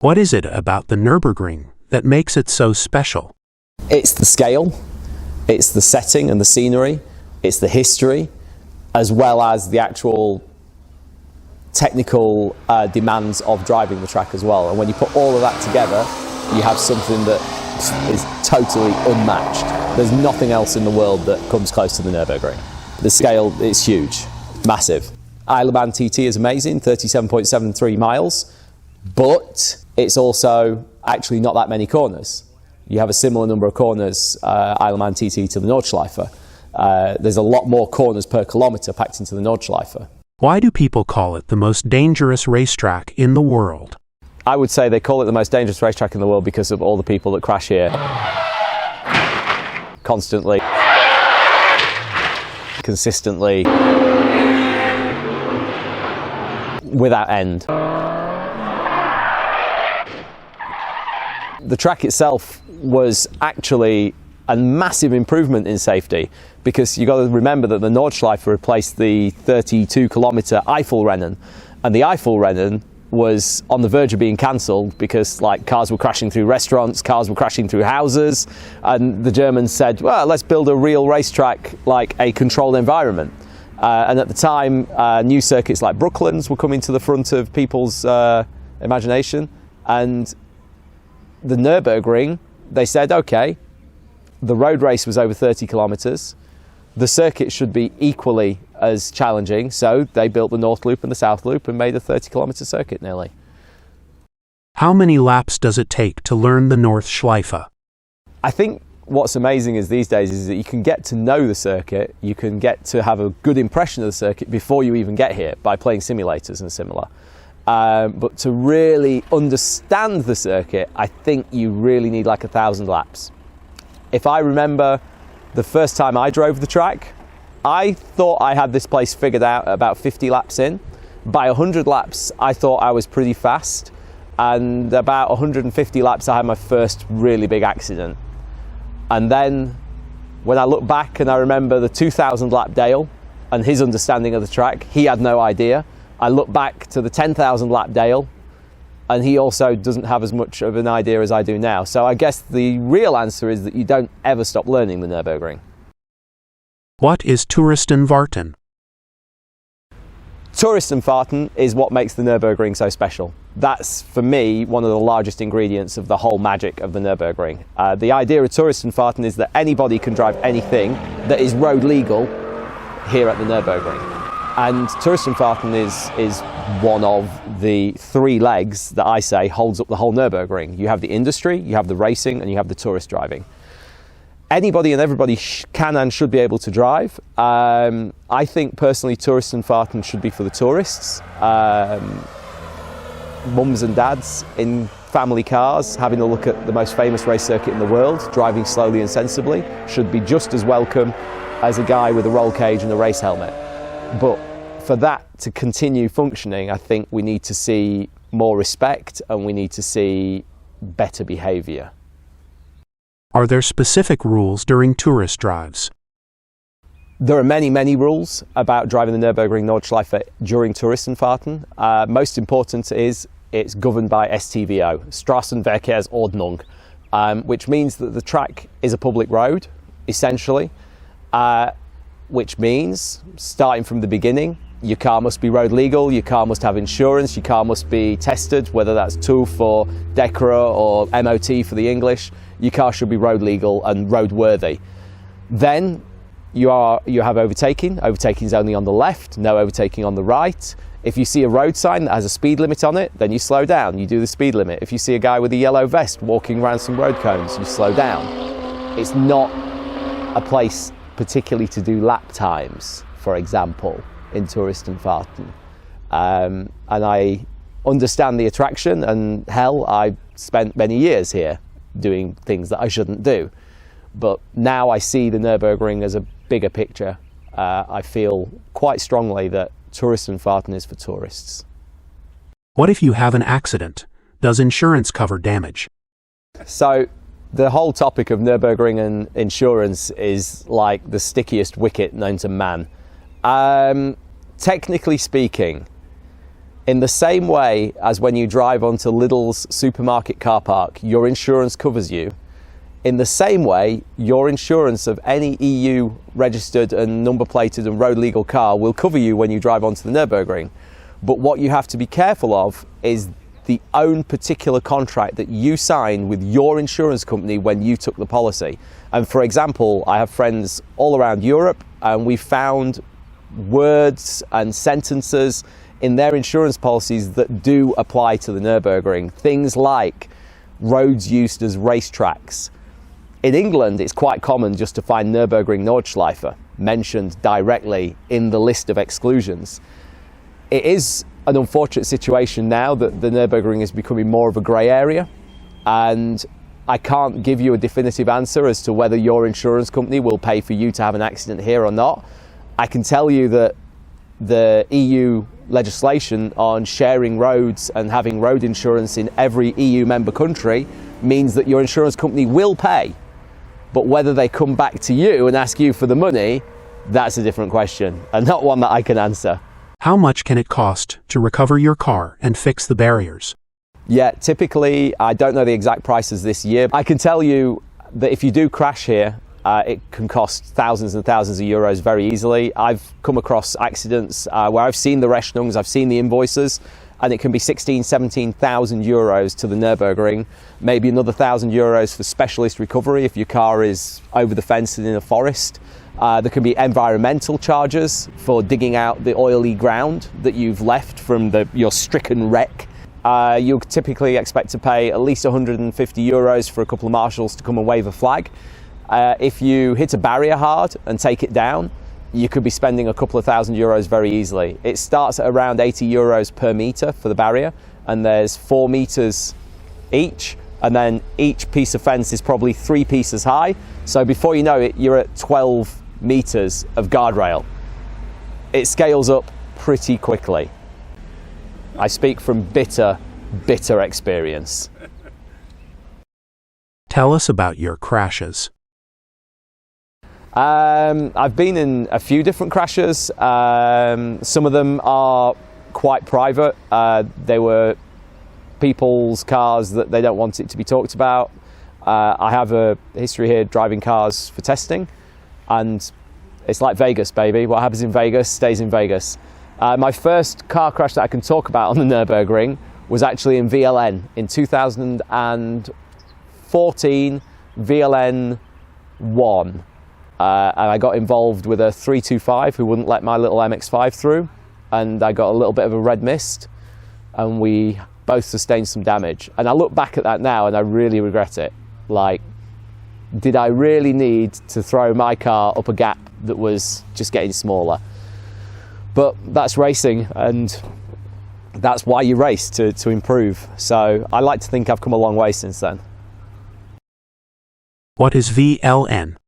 What is it about the Nürburgring that makes it so special? It's the scale, it's the setting and the scenery, it's the history, as well as the actual technical demands of driving the track as well. And when you put all of that together, you have something that is totally unmatched. There's nothing else in the world that comes close to the Nürburgring. The scale is huge, massive. Isle of Man TT is amazing, 37.73 miles, but it's also actually not that many corners. You have a similar number of corners, Isle of Man TT to the Nordschleife. There's a lot more corners per kilometre packed into the Nordschleife. Why do people call it the most dangerous racetrack in the world? I would say they call it the most dangerous racetrack in the world because of all the people that crash here constantly, consistently, without end. The track itself was actually a massive improvement in safety, because you've got to remember that the Nordschleife replaced the 32-kilometre Eifelrennen, and the Eifelrennen was on the verge of being cancelled because cars were crashing through restaurants, cars were crashing through houses, and the Germans said, well, let's build a real racetrack like a controlled environment. And at the time, new circuits like Brooklands were coming to the front of people's imagination, and the Nürburgring, they said, okay, the road race was over 30 kilometres, the circuit should be equally as challenging, so they built the North Loop and the South Loop and made a 30-kilometre circuit nearly. How many laps does it take to learn the Nordschleife? I think what's amazing these days is that you can get to know the circuit, you can get to have a good impression of the circuit before you even get here by playing simulators and similar. But to really understand the circuit, I think you really need 1,000 laps. If I remember the first time I drove the track, I thought I had this place figured out at about 50 laps in. By 100 laps, I thought I was pretty fast. And about 150 laps, I had my first really big accident. And then when I look back and I remember the 2,000 lap Dale and his understanding of the track, he had no idea. I look back to the 10,000 lap Dale, and he also doesn't have as much of an idea as I do now. So I guess the real answer is that you don't ever stop learning the Nürburgring. What is Touristenfahrten? Touristenfahrten is what makes the Nürburgring so special. That's, for me, one of the largest ingredients of the whole magic of the Nürburgring. The idea of Touristenfahrten is that anybody can drive anything that is road legal here at the Nürburgring. And Touristenfahrten is one of the three legs that I say holds up the whole Nürburgring. You have the industry, you have the racing, and you have the tourist driving. Anybody and everybody can and should be able to drive. I think personally Touristenfahrten should be for the tourists. Mums and dads in family cars having a look at the most famous race circuit in the world, driving slowly and sensibly, should be just as welcome as a guy with a roll cage and a race helmet. But for that to continue functioning, I think we need to see more respect and we need to see better behaviour. Are there specific rules during tourist drives? There are many, many rules about driving the Nürburgring Nordschleife during Touristenfahrten. Most important is it's governed by STVO, Straßenverkehrsordnung, which means that the track is a public road, essentially, which means, starting from the beginning, your car must be road legal, your car must have insurance, your car must be tested, whether that's TÜV or DEKRA or MOT for the English. Your car should be road legal and roadworthy. Then you have overtaking. Overtaking is only on the left, no overtaking on the right. If you see a road sign that has a speed limit on it, then you slow down, you do the speed limit. If you see a guy with a yellow vest walking around some road cones, you slow down. It's not a place particularly to do lap times, for example, in Touristenfahrten. And I understand the attraction, and hell, I spent many years here doing things that I shouldn't do. But now I see the Nürburgring as a bigger picture. I feel quite strongly that Touristenfahrten is for tourists. What if you have an accident? Does insurance cover damage? So the whole topic of Nürburgring and insurance is like the stickiest wicket known to man. Technically speaking, In the same way as when you drive onto Lidl's supermarket car park, your insurance covers you, in the same way, your insurance of any EU registered and number plated and road legal car will cover you when you drive onto the Nürburgring. But what you have to be careful of is the own particular contract that you signed with your insurance company when you took the policy. And for example, I have friends all around Europe, and we found words and sentences in their insurance policies that do apply to the Nürburgring. Things like roads used as racetracks. In England, it's quite common just to find Nürburgring Nordschleife mentioned directly in the list of exclusions. It is an unfortunate situation now that the Nürburgring is becoming more of a grey area, and I can't give you a definitive answer as to whether your insurance company will pay for you to have an accident here or not. I can tell you that the EU legislation on sharing roads and having road insurance in every EU member country means that your insurance company will pay. But whether they come back to you and ask you for the money, that's a different question, and not one that I can answer. How much can it cost to recover your car and fix the barriers? Yeah, typically, I don't know the exact prices this year. I can tell you that if you do crash here, it can cost thousands and thousands of euros very easily. I've come across accidents where I've seen the Rechnungs, I've seen the invoices, and it can be 17,000 euros to the Nürburgring, maybe another 1,000 euros for specialist recovery if your car is over the fence and in a forest. There can be environmental charges for digging out the oily ground that you've left from your stricken wreck. You'll typically expect to pay at least 150 euros for a couple of marshals to come and wave a flag. If you hit a barrier hard and take it down, you could be spending a couple of €1,000 very easily. It starts at around 80 euros per metre for the barrier, and there's 4 metres each, and then each piece of fence is probably 3 pieces high. So before you know it, you're at 12 metres of guardrail. It scales up pretty quickly. I speak from bitter experience. Tell us about your crashes. I've been in a few different crashes. Some of them are quite private. They were people's cars that they don't want it to be talked about. I have a history here driving cars for testing, and it's like Vegas, baby. What happens in Vegas stays in Vegas. My first car crash that I can talk about on the Nürburgring was actually in VLN in 2014, VLN 1. And I got involved with a 325 who wouldn't let my little MX-5 through, and I got a little bit of a red mist, and we both sustained some damage. And I look back at that now and I really regret it. Like, did I really need to throw my car up a gap that was just getting smaller? But that's racing, and that's why you race, to improve. So I like to think I've come a long way since then. What is VLN?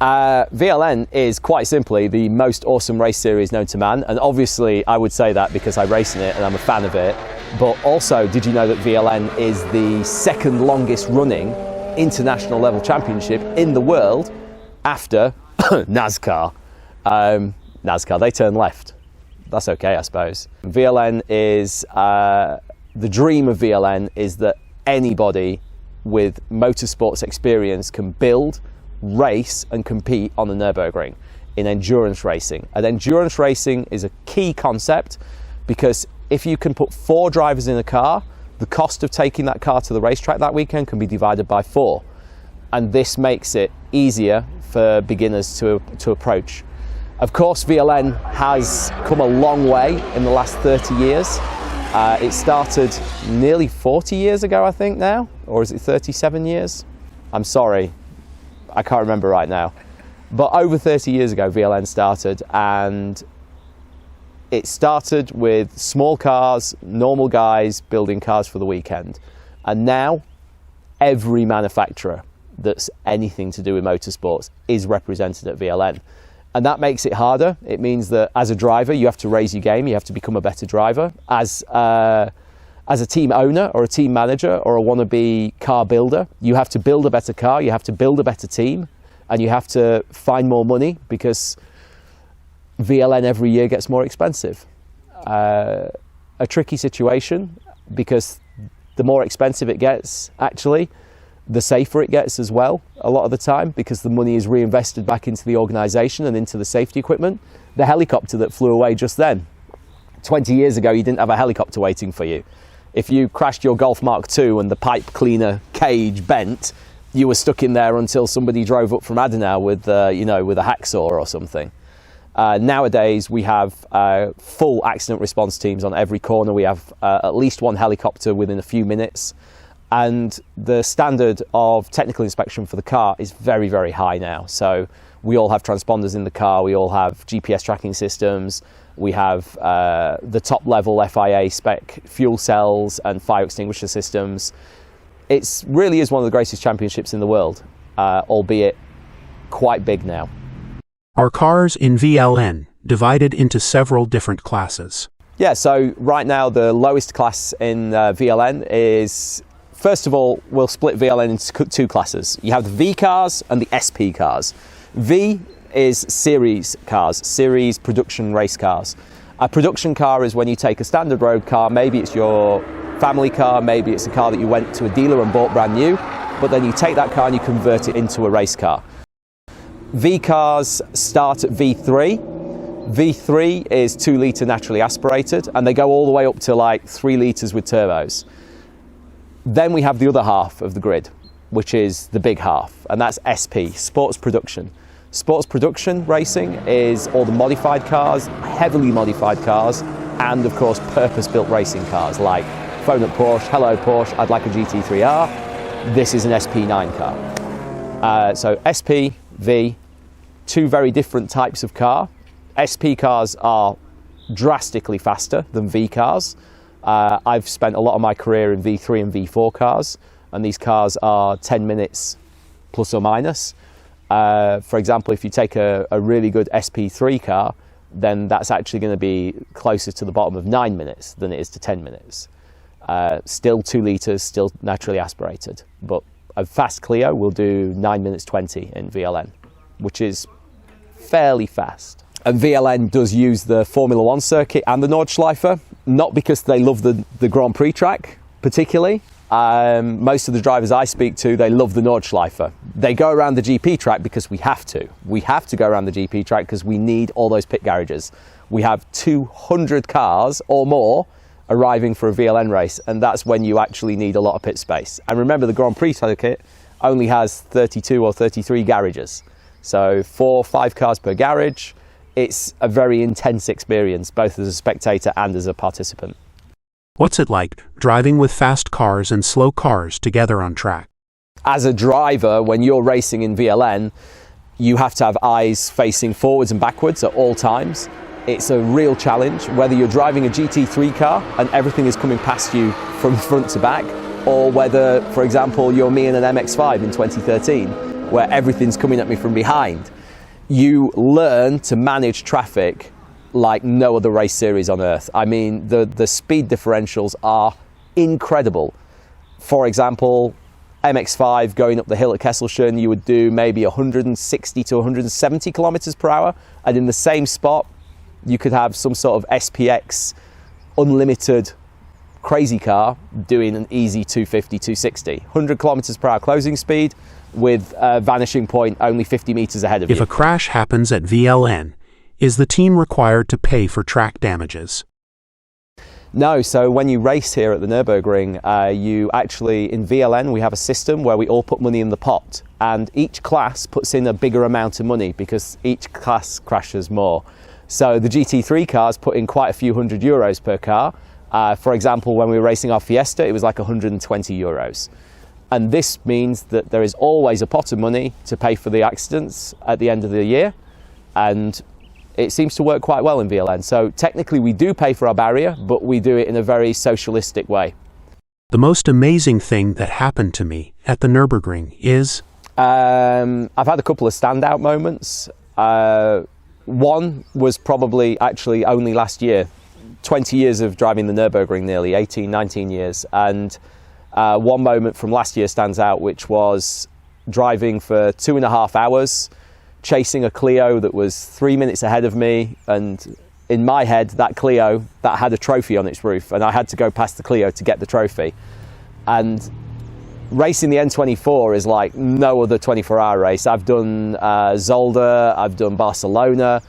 VLN is quite simply the most awesome race series known to man, and obviously I would say that because I race in it and I'm a fan of it. But also, did you know that VLN is the second longest running international level championship in the world after NASCAR? NASCAR, they turn left. That's okay, I suppose. VLN is, the dream of VLN is that anybody with motorsports experience can build, race and compete on the Nürburgring in endurance racing. And endurance racing is a key concept because if you can put 4 drivers in a car, the cost of taking that car to the racetrack that weekend can be divided by 4. And this makes it easier for beginners to approach. Of course, VLN has come a long way in the last 30 years. It started nearly 40 years ago, I think now, or is it 37 years? I'm sorry, I can't remember right now. But over 30 years ago, VLN started, and it started with small cars, normal guys building cars for the weekend. And now, every manufacturer that's anything to do with motorsports is represented at VLN. And that makes it harder. It means that as a driver, you have to raise your game, you have to become a better driver. As a team owner or a team manager or a wannabe car builder, you have to build a better car, you have to build a better team, and you have to find more money because VLN every year gets more expensive. a tricky situation, because the more expensive it gets, actually, the safer it gets as well, a lot of the time, because the money is reinvested back into the organisation and into the safety equipment. The helicopter that flew away just then, 20 years ago, you didn't have a helicopter waiting for you. If you crashed your Golf Mark II and the pipe cleaner cage bent, you were stuck in there until somebody drove up from Adenauer with, with a hacksaw or something. Nowadays, we have full accident response teams on every corner. We have at least one helicopter within a few minutes. And the standard of technical inspection for the car is very, very high now. So we all have transponders in the car. We all have GPS tracking systems. We have the top level FIA spec fuel cells and fire extinguisher systems. It really is one of the greatest championships in the world, albeit quite big now. Are cars in VLN divided into several different classes? Yeah, so right now the lowest class in VLN is, first of all, we'll split VLN into two classes. You have the V cars and the SP cars. V is series cars, series production race cars. A production car is when you take a standard road car, maybe it's your family car, maybe it's a car that you went to a dealer and bought brand new, but then you take that car and you convert it into a race car. V cars start at V3. V3 is 2 litre naturally aspirated, and they go all the way up to like 3 litres with turbos. Then we have the other half of the grid, which is the big half, and that's SP, sports production. Sports production racing is all the modified cars, heavily modified cars, and of course purpose-built racing cars like phone up Porsche, hello Porsche, I'd like a GT3R. This is an SP9 car. So SP, V, two very different types of car. SP cars are drastically faster than V cars. I've spent a lot of my career in V3 and V4 cars, and these cars are 10 minutes plus or minus. For example, if you take a really good SP3 car, then that's actually going to be closer to the bottom of 9 minutes than it is to 10 minutes. Still 2 litres, still naturally aspirated. But a fast Clio will do 9 minutes 20 in VLN, which is fairly fast. And VLN does use the Formula One circuit and the Nordschleife, not because they love the Grand Prix track particularly. Most of the drivers I speak to, they love the Nordschleife. They go around the GP track because we have to. We have to go around the GP track because we need all those pit garages. We have 200 cars or more arriving for a VLN race, and that's when you actually need a lot of pit space. And remember, the Grand Prix circuit only has 32 or 33 garages. So 4 or 5 cars per garage. It's a very intense experience, both as a spectator and as a participant. What's it like driving with fast cars and slow cars together on track? As a driver, when you're racing in VLN, you have to have eyes facing forwards and backwards at all times. It's a real challenge, whether you're driving a GT3 car and everything is coming past you from front to back, or whether, for example, you're me in an MX-5 in 2013, where everything's coming at me from behind. You learn to manage traffic like no other race series on earth. I mean, the speed differentials are incredible. For example, MX-5 going up the hill at Kesselchen, you would do maybe 160 to 170 kilometers per hour, and in the same spot, you could have some sort of SPX unlimited crazy car doing an easy 250, 260. 100 kilometers per hour closing speed with a vanishing point only 50 meters ahead of you. If a crash happens at VLN, is the team required to pay for track damages? No, so when you race here at the Nürburgring, you actually, in VLN, we have a system where we all put money in the pot, and each class puts in a bigger amount of money because each class crashes more. So the GT3 cars put in quite a few €100 per car. For example, when we were racing our Fiesta, it was like €120. And this means that there is always a pot of money to pay for the accidents at the end of the year. And it seems to work quite well in VLN. So technically we do pay for our barrier, but we do it in a very socialistic way. The most amazing thing that happened to me at the Nürburgring is? I've had a couple of standout moments. One was probably actually only last year. 20 years of driving the Nürburgring, nearly 18, 19 years. And one moment from last year stands out, which was driving for 2.5 hours, chasing a Clio that was 3 minutes ahead of me, and in my head, that Clio that had a trophy on its roof, and I had to go past the Clio to get the trophy. And racing the N24 is like no other 24-hour race. I've done Zolder, I've done Barcelona,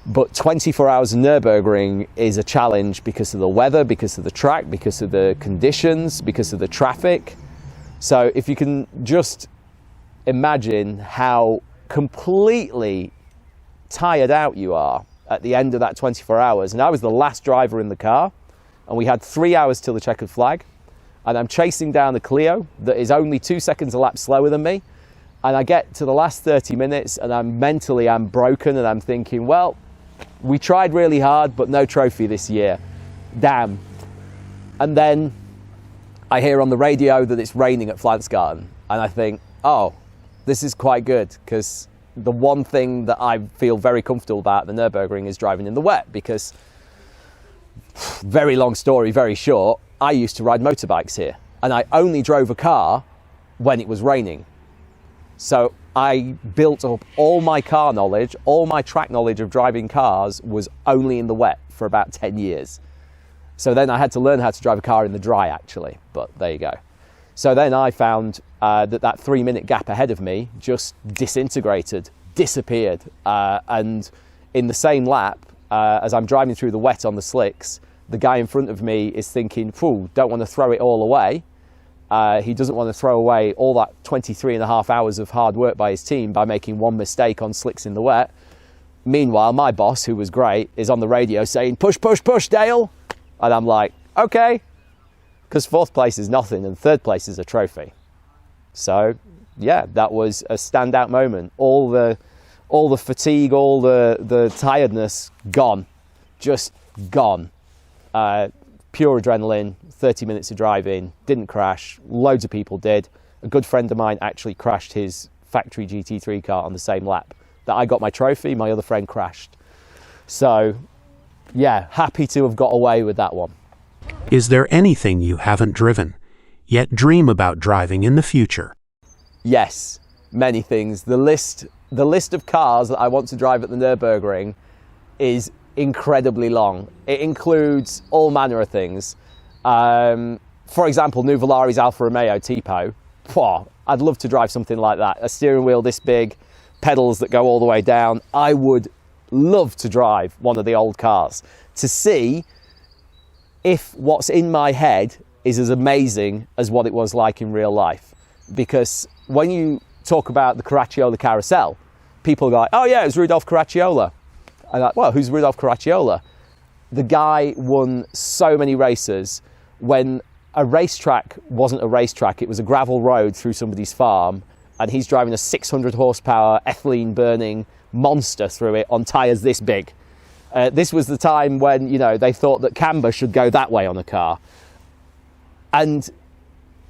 but 24 hours of Nürburgring is a challenge because of the weather, because of the track, because of the conditions, because of the traffic. So if you can just imagine how completely tired out you are at the end of that 24 hours. And I was the last driver in the car, and we had 3 hours till the checkered flag. And I'm chasing down the Clio that is only 2 seconds a lap slower than me. And I get to the last 30 minutes and I'm broken, and I'm thinking, well, we tried really hard, but no trophy this year. Damn. And then I hear on the radio that it's raining at Flansgarten. And I think, oh, this is quite good, because the one thing that I feel very comfortable about the Nürburgring is driving in the wet, because, very long story, very short, I used to ride motorbikes here, and I only drove a car when it was raining. So I built up all my car knowledge, all my track knowledge of driving cars was only in the wet for about 10 years. So then I had to learn how to drive a car in the dry, actually, but there you go. So then I found that 3-minute gap ahead of me just disintegrated, disappeared. And in the same lap, as I'm driving through the wet on the slicks, the guy in front of me is thinking, phew, don't want to throw it all away. He doesn't want to throw away all that 23.5 hours of hard work by his team by making one mistake on slicks in the wet. Meanwhile, my boss, who was great, is on the radio saying, push, push, push, Dale. And I'm like, okay. Because 4th place is nothing and 3rd place is a trophy. So yeah, that was a standout moment. All the fatigue, all the tiredness gone, just gone. Pure adrenaline, 30 minutes of driving, didn't crash, loads of people did. A good friend of mine actually crashed his factory GT3 car on the same lap that I got my trophy, my other friend crashed. So yeah, happy to have got away with that one. Is there anything you haven't driven, yet dream about driving in the future? Yes, many things. The list of cars that I want to drive at the Nürburgring is incredibly long. It includes all manner of things. For example, Nuvolari's Alfa Romeo Tipo. I'd love to drive something like that. A steering wheel this big, pedals that go all the way down. I would love to drive one of the old cars to see if what's in my head is as amazing as what it was like in real life. Because when you talk about the Caracciola carousel, people go like, oh yeah, it was Rudolf Caracciola. I'm like, well, who's Rudolf Caracciola? The guy won so many races when a racetrack wasn't a racetrack, it was a gravel road through somebody's farm, and he's driving a 600 horsepower ethylene burning monster through it on tyres this big. This was the time when, you know, they thought that camber should go that way on a car. And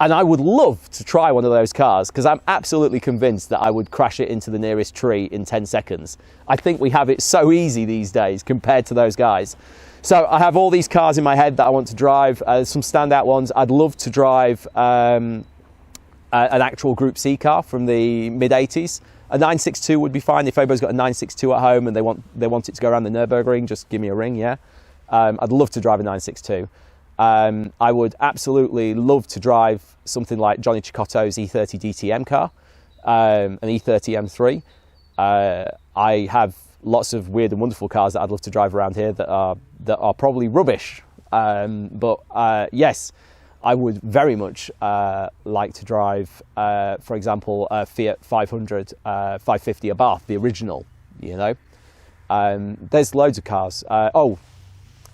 I would love to try one of those cars, because I'm absolutely convinced that I would crash it into the nearest tree in 10 seconds. I think we have it so easy these days compared to those guys. So I have all these cars in my head that I want to drive, some standout ones. I'd love to drive an actual Group C car from the mid-80s. A 962 would be fine. If anybody's got a 962 at home and they want it to go around the Nürburgring, just give me a ring, yeah? I'd love to drive a 962. I would absolutely love to drive something like Johnny Cicotto's E30 DTM car, an E30 M3. I have lots of weird and wonderful cars that I'd love to drive around here that are probably rubbish. But yes, I would very much like to drive, for example, a Fiat 500, 550 Abarth, the original, you know. There's loads of cars.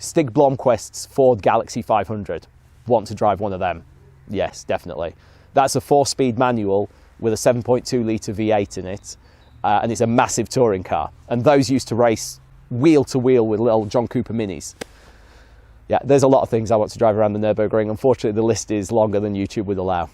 Stig Blomqvist's Ford Galaxy 500. Want to drive one of them? Yes, definitely. That's a 4-speed manual with a 7.2 litre V8 in it, and it's a massive touring car. And those used to race wheel to wheel with little John Cooper Minis. Yeah, there's a lot of things I want to drive around the Nürburgring. Unfortunately, the list is longer than YouTube would allow.